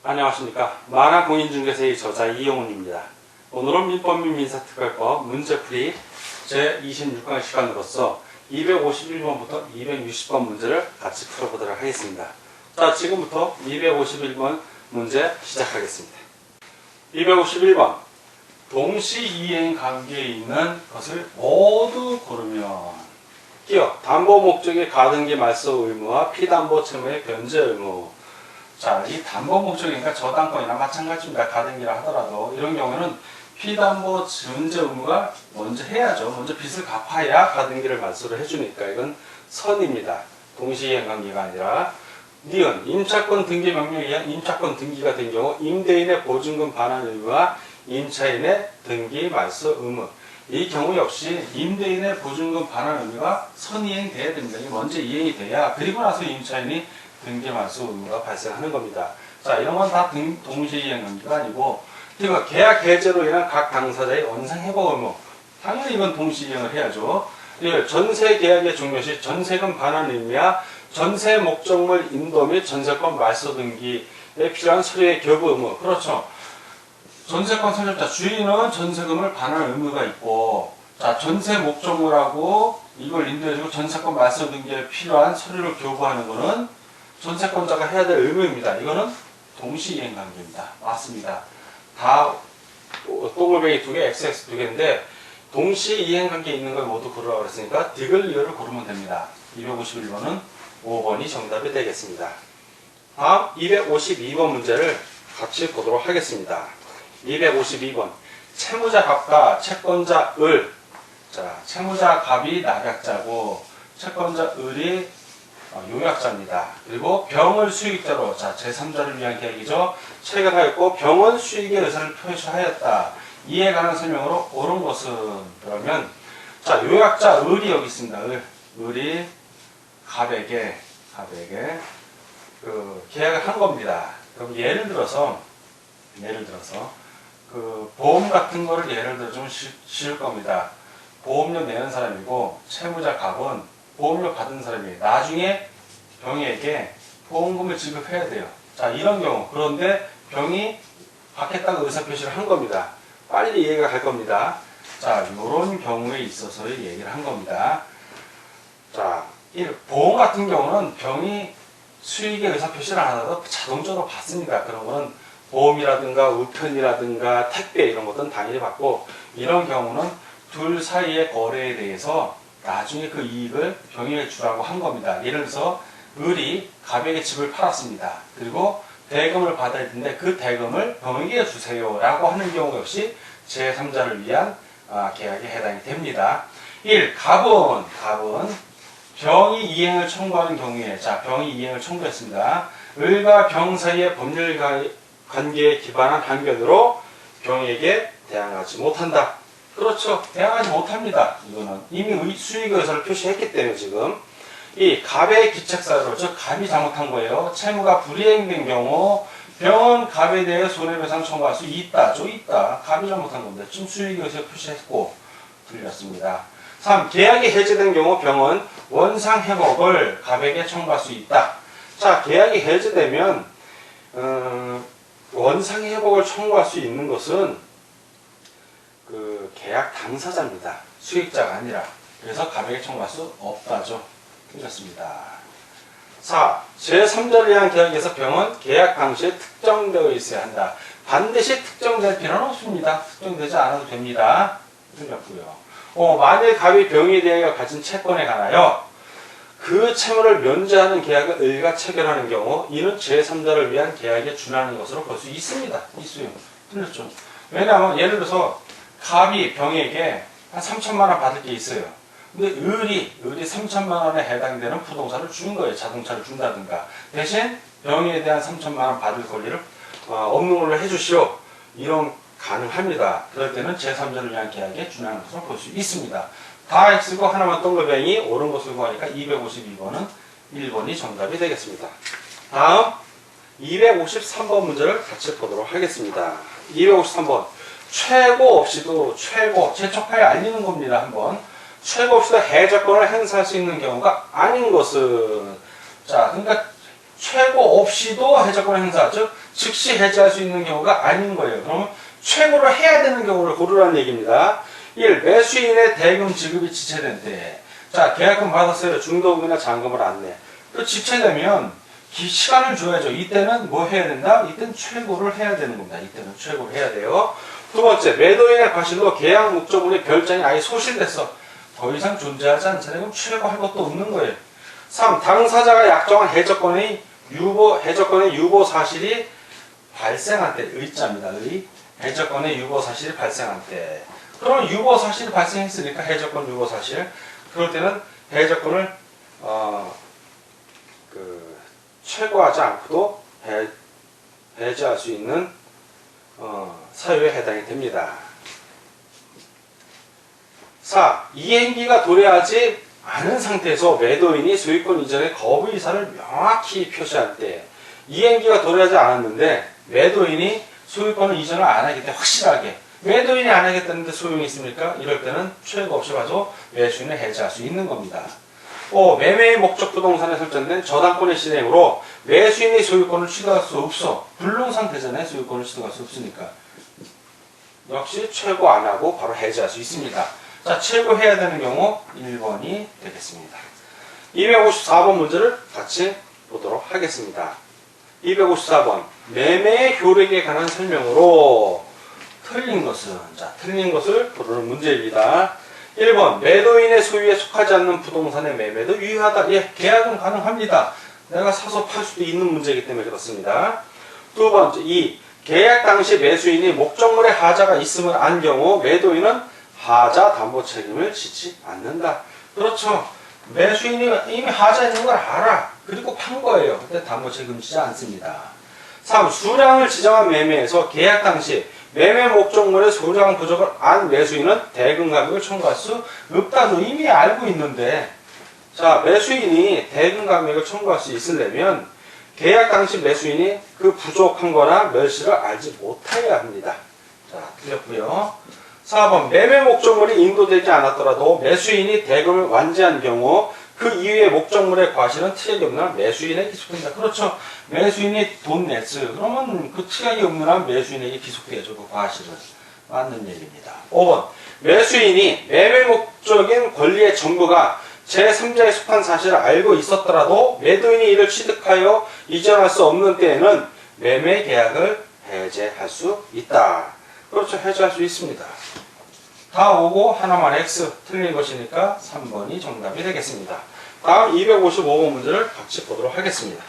안녕하십니까. 만화공인중개사의 저자 이용훈입니다. 오늘은 민법 및 민사특별법 문제풀이 제26강 시간으로서 251번부터 260번 문제를 같이 풀어보도록 하겠습니다. 자, 지금부터 251번 문제 시작하겠습니다. 251번 동시이행 관계에 있는 것을 모두 고르면 기억, 담보 목적의 가등기 말소 의무와 피담보 채무의 변제 의무. 자, 이 담보 목적이니까 저당권이나 마찬가지입니다. 가등기라 하더라도 이런 경우에는 피담보 변제 의무가 먼저 해야죠. 먼저 빚을 갚아야 가등기를 말소를 해주니까 이건 선입니다. 동시이행 관계가 아니라. 니은 임차권 등기 명령에 의한 임차권 등기가 된 경우 임대인의 보증금 반환 의무와 임차인의 등기 말소 의무. 이 경우 역시 임대인의 보증금 반환 의무가 선이행돼야 됩니다. 이게 먼저 이행이 돼야 그리고 나서 임차인이 등기 말소 의무가 발생하는 겁니다. 자, 이런 건 다 동시이행 관계가 아니고, 그러니까 계약 해제로 인한 각 당사자의 원상 회복 의무. 당연히 이건 동시이행을 해야죠. 전세 계약의 종료 시 전세금 반환 의무야 전세 목적물 인도 및 전세권 말소 등기에 필요한 서류의 교부 의무. 그렇죠. 전세권 설립자 주인은 전세금을 반환 의무가 있고, 자, 전세 목적물하고 이걸 인도해주고 전세권 말소 등기에 필요한 서류를 교부하는 것은 전세권자가 해야 될 의무입니다. 이거는 동시이행 관계입니다. 맞습니다. 다 동글뱅이 2개, XX 2개인데 동시이행 관계에 있는 걸 모두 고르라고 그랬으니까 디글리어를 고르면 됩니다. 251번은 5번이 정답이 되겠습니다. 다음 252번 문제를 같이 보도록 하겠습니다. 252번 채무자 갑과 채권자 을. 자, 채무자 갑이 낙약자고 채권자 을이 요약자입니다. 그리고 병을 수익자로, 자, 제3자를 위한 계약이죠. 체결하였고 병은 수익의 의사를 표시하였다. 이에 관한 설명으로 옳은 것은 그러면, 자, 요약자 을이 여기 있습니다. 을이 갑에게 그 계약을 한 겁니다. 그럼 예를 들어서 그 보험 같은 거를 예를 들어 좀 쉬울 겁니다. 보험료 내는 사람이고 채무자 갑은 보험료 받은 사람이 나중에 병에게 보험금을 지급해야 돼요. 자, 이런 경우. 그런데 병이 받겠다고 의사표시를 한 겁니다. 빨리 이해가 갈 겁니다. 자, 이런 경우에 있어서의 얘기를 한 겁니다. 자, 보험 같은 경우는 병이 수익의 의사표시를 안 하더라도 자동적으로 받습니다. 그런 거는 보험이라든가 우편이라든가 택배 이런 것들은 당연히 받고, 이런 경우는 둘 사이의 거래에 대해서 나중에 그 이익을 병에게 주라고 한 겁니다. 예를 들어서 을이 갑에게 집을 팔았습니다. 그리고 대금을 받아야 되는데 그 대금을 병에게 주세요 라고 하는 경우 역시 제3자를 위한 계약에 해당이 됩니다. 1. 갑은 병이 이행을 청구하는 경우에, 자, 병이 이행을 청구했습니다. 을과 병 사이의 법률 관계에 기반한 항변으로 병에게 대항하지 못한다. 그렇죠. 대항하지 못합니다. 이거는 이미 수익의 의사를 표시했기 때문에 지금. 이 갑의 기책사유로, 즉 갑이 잘못한 거예요. 채무가 불이행된 경우 병은 갑에 대해 손해배상 청구할 수 있다. 갑이 잘못한 겁니다. 지금 수익의 의사를 표시했고 틀렸습니다. 3. 계약이 해제된 경우 병은 원상회복을 갑에게 청구할 수 있다. 자, 계약이 해제되면 원상회복을 청구할 수 있는 것은 그 계약 당사자입니다. 수익자가 아니라. 그래서 갑에게 청구할 수 없다죠. 틀렸습니다. 4. 제3자를 위한 계약에서 병은 계약 당시에 특정되어 있어야 한다. 반드시 특정될 필요는 없습니다. 특정되지 않아도 됩니다. 틀렸고요. 만일 갑이 병에 대하여 가진 채권에 관하여 그 채무를 면제하는 계약을 을과 체결하는 경우 이는 제3자를 위한 계약에 준하는 것으로 볼 수 있습니다. 있어요. 틀렸죠. 왜냐하면 예를 들어서 갑이 병에게 한 3천만 원 받을 게 있어요. 근데 을이 3천만 원에 해당되는 부동산을 준 거예요. 자동차를 준다든가. 대신 병에 대한 3천만 원 받을 권리를 없는 걸로 해주시오. 이런 가능합니다. 그럴 때는 제3자를 위한 계약에 준하는 것으로 볼 수 있습니다. 다 X고 하나만 동글뱅이 옳은 것을 구하니까 252번은 1번이 정답이 되겠습니다. 다음 253번 문제를 같이 보도록 하겠습니다. 253번 최고 없이도 재촉하여 알리는 겁니다. 한번 최고 없이도 해저권을 행사할 수 있는 경우가 아닌 것은, 자, 그러니까 최고 없이도 해적권 행사, 즉 즉시 해지할 수 있는 경우가 아닌 거예요. 그러면 최고를 해야 되는 경우를 고르라는 얘기입니다. 1. 매수인의 대금 지급이 지체된 때. 자, 계약금 받았어요. 중도금이나 잔금을 안 내. 그 지체되면 시간을 줘야죠. 이때는 뭐 해야 된다? 이때는 최고를 해야 되는 겁니다. 이때는 최고를 해야 돼요. 두 번째, 매도인의 과실로 계약 목적물의 별장이 아예 소실됐어. 더 이상 존재하지 않잖아요. 그럼 최고 할 것도 없는 거예요. 3. 당사자가 약정한 해적권의 유보 사실이 발생한 때, 의자입니다. 해적권의 유보 사실이 발생한 때. 그러면 유보 사실이 발생했으니까 해적권 유보 사실. 그럴 때는 해적권을 최고하지 않고도 해지할 수 있는 사유에 해당이 됩니다. 4. 이행기가 도래하지 않은 상태에서 매도인이 소유권 이전의 거부 의사를 명확히 표시할 때, 이행기가 도래하지 않았는데 매도인이 소유권을 이전을 안 하기 때문에 확실하게 매도인이 안 하겠다는데 소용이 있습니까? 이럴 때는 최고 없이 봐도 매수인을 해지할 수 있는 겁니다. 5. 매매의 목적 부동산에 설정된 저당권의 실행으로 매수인의 소유권을 취득할 수 없어. 불능 상태잖아요. 소유권을 취득할 수 없으니까. 역시 최고 안 하고 바로 해지할 수 있습니다. 자, 최고 해야 되는 경우 1번이 되겠습니다. 254번 문제를 같이 보도록 하겠습니다. 254번. 매매의 효력에 관한 설명으로 틀린 것을 고르는 문제입니다. 1번. 매도인의 소유에 속하지 않는 부동산의 매매도 유효하다. 예, 계약은 가능합니다. 내가 사서 팔 수도 있는 문제이기 때문에 그렇습니다. 두 번째. 2. 계약 당시 매수인이 목적물에 하자가 있으면 안 경우 매도인은 하자 담보 책임을 지지 않는다. 그렇죠. 매수인이 이미 하자 있는 걸 알아. 그리고 판 거예요. 그때 담보 책임 지지 않습니다. 3. 수량을 지정한 매매에서 계약 당시 매매 목적물의 소량 부족을 안 매수인은 대금 감액을 청구할 수 없다는 이미 알고 있는데, 자, 매수인이 대금 감액을 청구할 수 있으려면 계약 당시 매수인이 그 부족한 거나 멸시를 알지 못해야 합니다. 자, 틀렸고요. 4번. 매매 목적물이 인도되지 않았더라도 매수인이 대금을 완지한 경우 그 이후의 목적물의 과실은 특약이 없는 한 매수인에게 기속된다. 그렇죠. 매수인이 돈 냈어요. 그러면 그 특약이 없는 한 매수인에게 기속되죠. 그 과실은. 맞는 얘기입니다. 5번. 매수인이 매매 목적인 권리의 전부가 제3자에 속한 사실을 알고 있었더라도 매도인이 이를 취득하여 이전할 수 없는 때에는 매매 계약을 해제할 수 있다. 그렇죠. 해제할 수 있습니다. 다 오고 하나만 X 틀린 것이니까 3번이 정답이 되겠습니다. 다음 255번 문제를 같이 보도록 하겠습니다.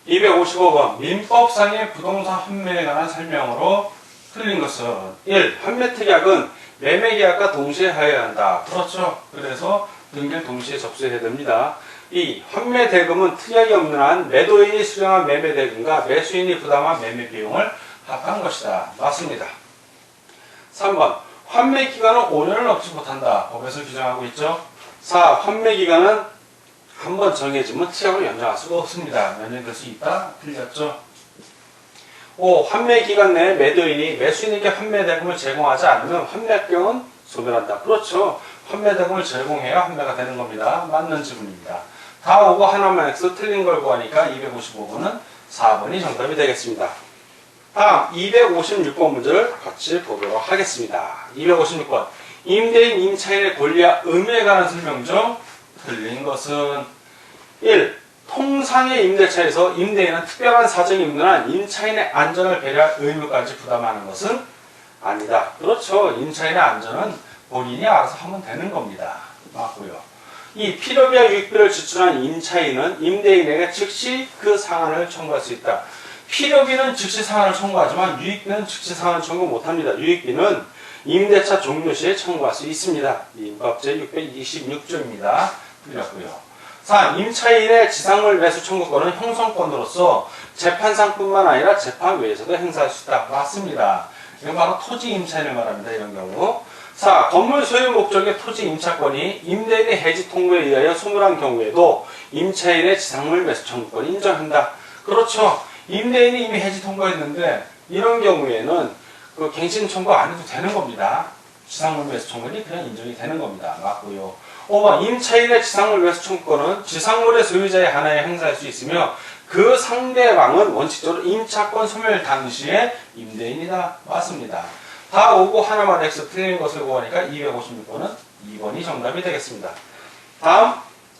255번. 민법상의 부동산 환매에 관한 설명으로 틀린 것은 1. 환매특약은 매매계약과 동시에 하여야 한다. 그렇죠. 그래서 등기를 동시에 접수해야 됩니다. 2. 환매대금은 특약이 없는 한 매도인이 수령한 매매대금과 매수인이 부담한 매매비용을 합한 것이다. 맞습니다. 3번. 환매기간은 5년을 넘지 못한다. 법에서 규정하고 있죠. 4. 환매기간은 한번 정해지면 특약을 연장할 수가 없습니다. 연장될 수 있다. 틀렸죠. 5. 환매기간 내에 매도인이 매수인에게 환매대금을 제공하지 않으면 환매병은 소멸한다. 그렇죠. 환매대금을 제공해야 환매가 되는 겁니다. 맞는 지문입니다. 다 오고 하나만 X 틀린 걸 구하니까 255번은 4번이 정답이 되겠습니다. 다음 256번 문제를 같이 보도록 하겠습니다. 256번. 임대인 임차인의 권리와 의무에 관한 설명 중 틀린 것은 1. 통상의 임대차에서 임대인은 특별한 사정이 없는 한 임차인의 안전을 배려할 의무까지 부담하는 것은 아니다. 그렇죠. 임차인의 안전은 본인이 알아서 하면 되는 겁니다. 맞고요. 2. 필요비와 유익비를 지출한 임차인은 임대인에게 즉시 그 상한을 청구할 수 있다. 필요비는 즉시 상한을 청구하지만 유익비는 즉시 상한을 청구 못합니다. 유익비는 임대차 종료 시에 청구할 수 있습니다. 민법 제626조입니다. 틀렸고요. 4. 임차인의 지상물 매수 청구권은 형성권으로서 재판상뿐만 아니라 재판 외에서도 행사할 수 있다. 맞습니다. 이건 바로 토지 임차인을 말합니다. 이런 경우. 4. 건물 소유 목적의 토지 임차권이 임대인의 해지 통보에 의하여 소멸한 경우에도 임차인의 지상물 매수 청구권이 인정한다. 그렇죠. 임대인이 이미 해지 통보했는데 이런 경우에는 그 갱신 청구 안 해도 되는 겁니다. 지상물 매수 청구권이 그냥 인정이 되는 겁니다. 맞고요. 5번 임차인의 지상물 매수 청구권은 지상물의 소유자의 하나에 행사할 수 있으며 그 상대방은 원칙적으로 임차권 소멸 당시에 임대인이다. 맞습니다. 다 오고 하나만 X 틀린 것을 구하니까 256번은 2번이 정답이 되겠습니다. 다음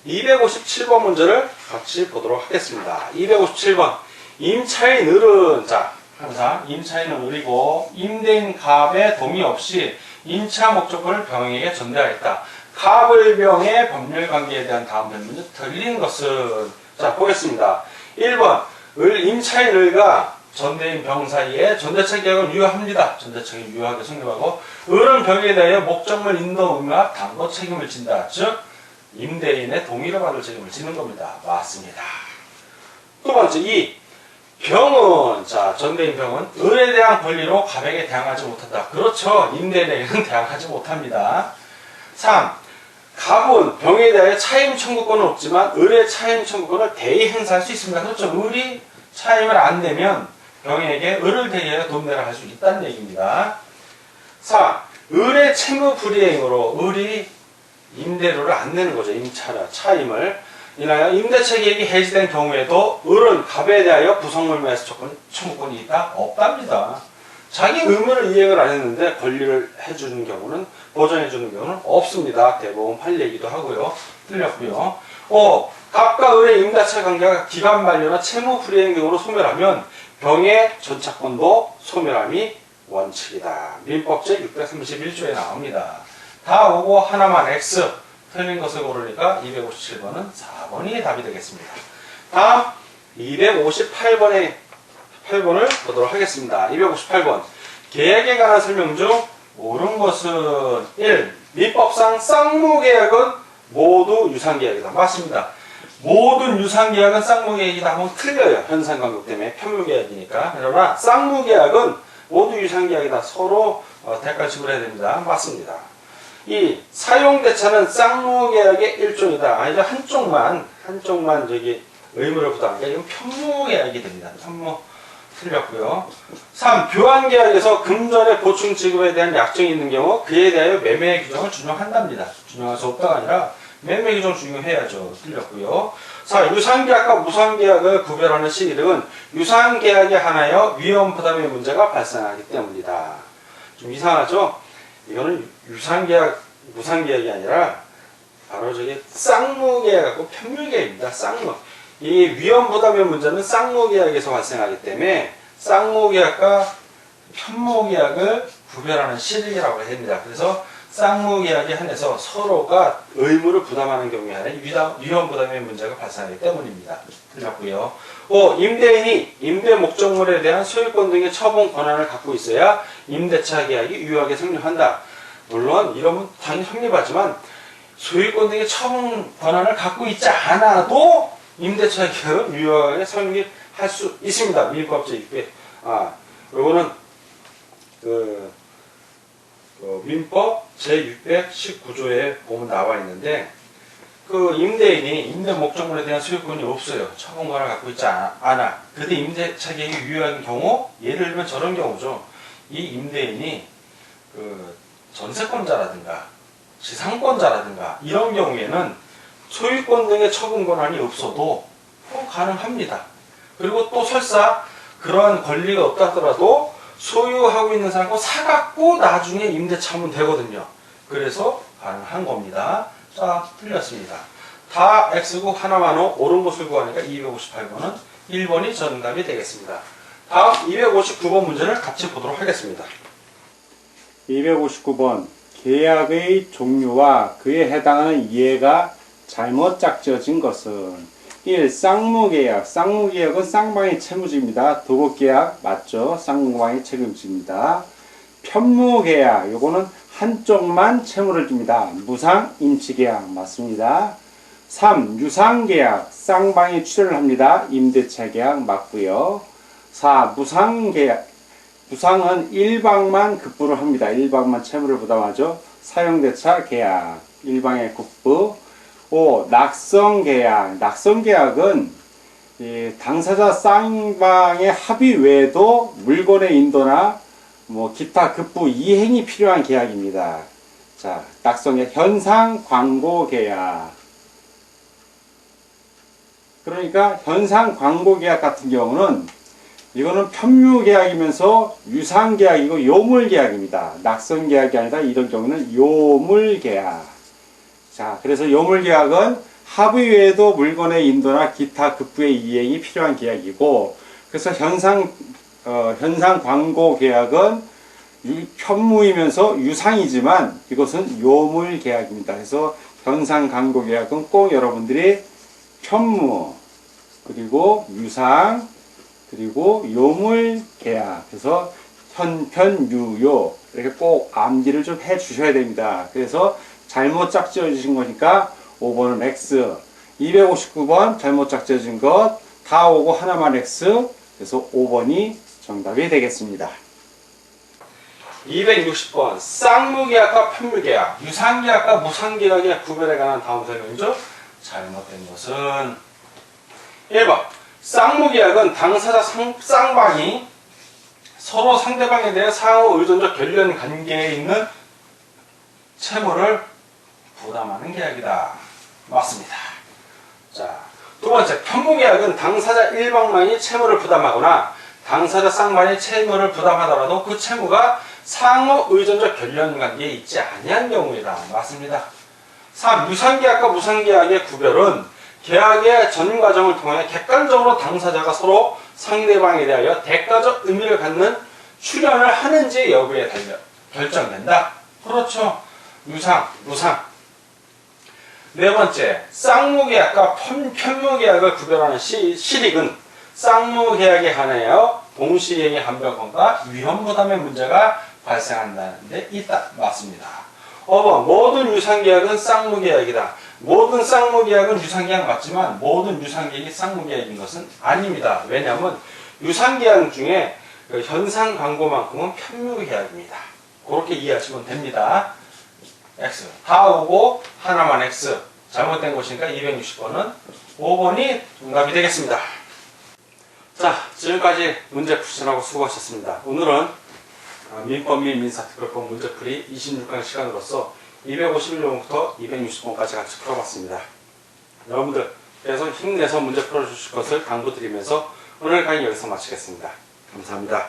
257번 문제를 같이 보도록 하겠습니다. 257번 임차인 을은 자 항상 임차인은 을이고 임대인 갑의 동의 없이 임차 목적권을 병에게 전대하였다. 갑을 병의 법률관계에 대한 다음 문제 틀린 것은 자 보겠습니다. 1번 임차인 을과 전대인 병 사이에 전대차 계약을 유효합니다. 전대차가 유효하게 성립하고 을은 병에 대하여 목적물 인도 응합 담보 책임을 진다. 즉 임대인의 동의를 받을 책임을 지는 겁니다. 맞습니다. 두 번째 2. 병은 자 전대인 병은 을에 대한 권리로 갑에게 대항하지 못한다. 그렇죠. 임대인에게는 대항하지 못합니다. 3. 갑은 병에 대하여 차임 청구권은 없지만 을의 차임 청구권을 대의 행사할 수 있습니다. 그렇죠. 을이 차임을 안 내면 병에게 을을 대리하여 돈 내라 할 수 있다는 얘기입니다. 4. 을의 채무 불이행으로 을이 임대료를 안 내는 거죠. 차임을 인하여 임대차 계획이 해지된 경우에도 을은 갑에 대하여 부속물 매수 청구권이 있다? 없답니다. 자기 의무를 이행을 안 했는데 권리를 해주는 경우는 보전해주는 경우는 없습니다. 대법원 판례이기도 하고요. 틀렸고요. 5. 갑과 을의 임대차 관계가 기간 만료나 채무 불이행 등으로 소멸하면 병의 전차권도 소멸함이 원칙이다. 민법 제631조에 나옵니다. 다 오고 하나만 X 틀린 것을 고르니까 257번은 4번이 답이 되겠습니다. 다음 258번을 보도록 하겠습니다. 258번 계약에 관한 설명 중 옳은 것은 1. 민법상 쌍무계약은 모두 유상계약이다. 맞습니다. 모든 유상계약은 쌍무계약이다 하면 틀려요. 현상간격 때문에 편무계약이니까. 그러나 쌍무계약은 모두 유상계약이다. 서로 대가 지불해야 됩니다. 맞습니다. 2. 사용대차는 쌍무계약의 일종이다. 아니죠. 한쪽만 저기 의무를 부담하니까 이건 편무계약이 됩니다. 편무 틀렸고요. 3. 교환계약에서 금전의 보충 지급에 대한 약정이 있는 경우 그에 대하여 매매 규정을 준용한답니다. 준용할 수 없다가 아니라 매매 규정 준용해야죠. 틀렸고요. 4. 유상계약과 무상계약을 구별하는 시기 등은 유상계약에 한하여 위험 부담의 문제가 발생하기 때문이다. 좀 이상하죠? 이거는 유상계약, 무상계약이 아니라 바로 저게 쌍무계약하고 편무계약입니다. 쌍무. 이 위험 부담의 문제는 쌍무계약에서 발생하기 때문에 쌍무계약과 편무계약을 구별하는 시기라고 합니다. 그래서 쌍무계약에 한해서 서로가 의무를 부담하는 경우에 한해 위험 부담의 문제가 발생하기 때문입니다. 틀렸고요. 5. 임대인이 임대 목적물에 대한 소유권 등의 처분 권한을 갖고 있어야 임대차 계약이 유효하게 성립한다. 물론 이러면 당연히 성립하지만 소유권 등의 처분 권한을 갖고 있지 않아도 임대차 계약은 유효하게 성립할 수 있습니다. 민법 제600. 요거는 민법 제619조에 보면 나와 있는데 그 임대인이 임대 목적물에 대한 소유권이 없어요. 처분 권한을 갖고 있지 않아. 근데 임대차 계약이 유효한 경우 예를 들면 저런 경우죠. 이 임대인이 그 전세권자라든가 지상권자라든가 이런 경우에는 소유권 등의 처분 권한이 없어도 가능합니다. 그리고 또 설사 그러한 권리가 없다 하더라도 소유하고 있는 사람과 사갖고 나중에 임대차하면 되거든요. 그래서 가능한 겁니다. 자, 틀렸습니다. 다 X고 하나만 O, 옳은 것을 구하니까 258번은 1번이 정답이 되겠습니다. 다음 259번 문제를 같이 보도록 하겠습니다. 259번 계약의 종류와 그에 해당하는 이해가 잘못 짝지어진 것은 1. 쌍무계약. 쌍무계약은 쌍방이 채무지입니다. 도급계약 맞죠? 쌍방이 책임집니다. 편무계약. 요거는 한쪽만 채무를 줍니다. 무상 임치계약 맞습니다. 3. 유상계약. 쌍방이 출연을 합니다. 임대차 계약 맞고요. 4. 무상계약. 무상은 일방만 급부를 합니다. 일방만 채무를 부담하죠. 사용대차 계약. 일방의 급부. 5. 낙성계약. 낙성계약은 당사자 쌍방의 합의 외에도 물건의 인도나 기타 급부 이행이 필요한 계약입니다. 자, 낙성의 현상 광고 계약. 그러니까 현상 광고 계약 같은 경우는 이거는 편무 계약이면서 유상 계약이고 요물 계약입니다. 낙성 계약이 아니라 이런 경우는 요물 계약. 자, 그래서 요물 계약은 합의 외에도 물건의 인도나 기타 급부의 이행이 필요한 계약이고, 그래서 현상 광고 계약은 편무이면서 유상이지만 이것은 요물 계약입니다. 그래서 현상 광고 계약은 꼭 여러분들이 편무, 그리고 유상, 그리고 요물 계약, 그래서 현편유요 이렇게 꼭 암기를 좀 해 주셔야 됩니다. 그래서 잘못 짝지어 주신 거니까 5번은 X, 259번 잘못 짝지어 준 것 다 오고 하나만 X, 그래서 5번이 정답이 되겠습니다. 260번 쌍무계약과 편무계약, 유상계약과 무상계약의 구별에 관한 다음 설명이죠. 잘못된 것은 1번 쌍무계약은 당사자 쌍방이 서로 상대방에 대해 상호 의존적 결련 관계에 있는 채무를 부담하는 계약이다. 맞습니다. 자, 두 번째, 편무계약은 당사자 일방만이 채무를 부담하거나 당사자 쌍방이 채무를 부담하더라도 그 채무가 상호 의존적 결련 관계에 있지 아니한 경우이다. 맞습니다. 3. 유상계약과 무상계약의 구별은 계약의 전 과정을 통해 객관적으로 당사자가 서로 상대방에 대하여 대가적 의미를 갖는 출연을 하는지 여부에 달려 결정된다. 그렇죠. 유상, 무상. 네 번째, 쌍무계약과 편무계약을 구별하는 실익은 쌍무계약에 한하여 동시행의 한병권과 위험부담의 문제가 발생한다는 데 있다. 맞습니다. 5번, 모든 유상계약은 쌍무계약이다. 모든 쌍무계약은 유상계약 맞지만 모든 유상계약이 쌍무계약인 것은 아닙니다. 왜냐하면 유상계약 중에 그 현상 광고만큼은 편무계약입니다. 그렇게 이해하시면 됩니다. X. 다 오고 하나만 X. 잘못된 것이니까 260번은 5번이 정답이 되겠습니다. 자, 지금까지 문제 푸시라고 수고하셨습니다. 오늘은 민법 및 민사특별법 문제풀이 26강 시간으로서 251번부터 260번까지 같이 풀어봤습니다. 여러분들께서 힘내서 문제 풀어주실 것을 당부드리면서 오늘 강의 여기서 마치겠습니다. 감사합니다.